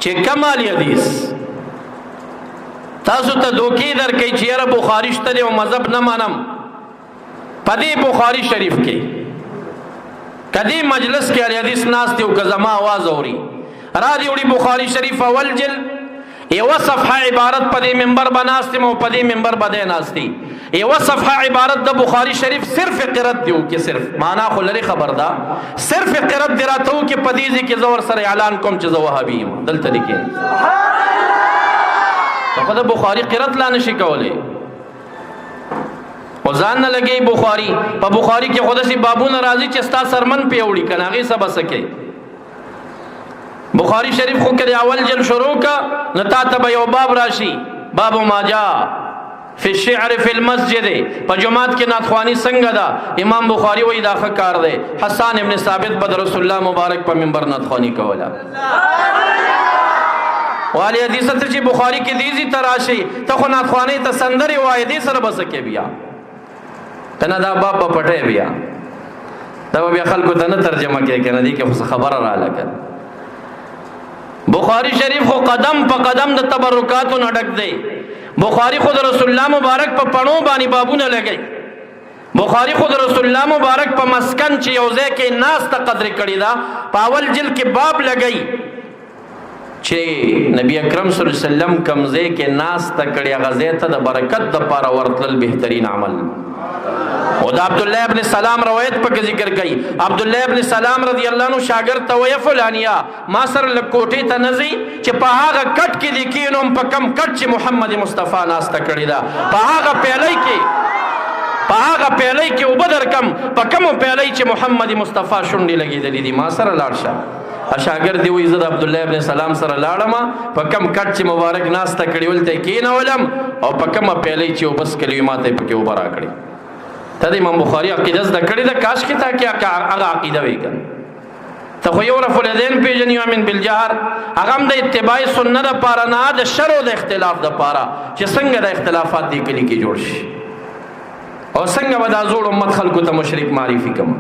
چې کمال حدیث تاسو ته دوکې درکوي چې یاره بخاري شته دی او مذهب نه منم. په دې بخاري شریف کې کدی مجلس کې اهل حدیث ناست دی او که زما آواز اوري را دي وړي بخاري شریف اول جلد یوه صفحه عبارت په دې منبر به ناست یم او په دې منبر به دی ناست دي. یوه صفحه عبارت د بخاري شریف صرف قرت دی وکړي، صرف معنا خو لري خبر ده، صرف قرت دی راته وکړي په دې ځای کې زه ورسره اعلان کوم چې زه وهابي یم. دلته دې کښېني خو د بخاري قرت لا نشي کولی او ځان نه لګي بخاري. په بخاري کې خو داسې بابونه راځي چې ستا سرمن پې اوړي که نه هغې څه به څه کوي. بخاري شریف خو که د اول جل شروع که نو تا ته به یو باب راشي، باب ما جاء فی الشعر فی المسجد. په جماعت کې نعتخواني څنګه ده؟ امام بخاري وایي دا ښه کار دی. حسان ابن ثابت به د رسول الله مبارک په منبر نعتخواني کوله. والی حدیث ته چې بخاري کې دیزی ته راشي ته خو نعتخوانۍ ته سندرې وایې دې سره به څه کوې بیا؟ که نه دا باب به پټی بیا دا به بیا خلکو ته نه ترجمه کوې که نه دې کې خو څه خبره راله که. بخاري شریف خو قدم په قدم د تبرکاتو نه ډک دی. بخاري خو د رسول الله مبارک په پڼو باندې بابونه لګوي. بخاري خو د رسول الله مبارک په مسکن چې یو ځای کې ناسته قدرې کړې ده په اول جلد کې باب لګوي چې نبی اکرم صلی الله علیه وسلم کوم ځای کې ناسته کړې هغه ځای ته د برکت دپاره ورتلل بهترین عمل. او د عبدالله ابن سلام روایت پکې ذکر کوي. عبدالله ابن سلام رضی الله عنه شاګرد ته ویل فلانیا ما سره لږ کوټې ته نه ځي چې په هغه کټ کې دې کښېنوم په کم کټ چې محمد مصطفی ناسته کړې ده، په هغه پیالۍ کې اوبه درکم په کومو پیالۍ چې محمد مصطفی شونډې لګېدلې دي. ما سره لاړ شه. شاګرد دی وایي زه د عبدالله ابن سلام سره لاړم په کم کټ چې مبارک ناسته کړې ولته یې کېنولم او په کومه پیالۍ چې اوبه څکلې وي ما ته یې پکې اوبه راکړې. ته د امام بخاري عقیده زده کړې ده کاش کې تا کې هغه عقیده وي که ته خو یو رفع الیدین پېژنې امین بالجهر هغه هم د اتباع سنت دپاره نه د شر او د اختلاف دپاره چې څنګه د اختلافات دې کلي کې جوړ شي او څنګه به دا زوړ امت خلکو ته مشرک معرفي کړم.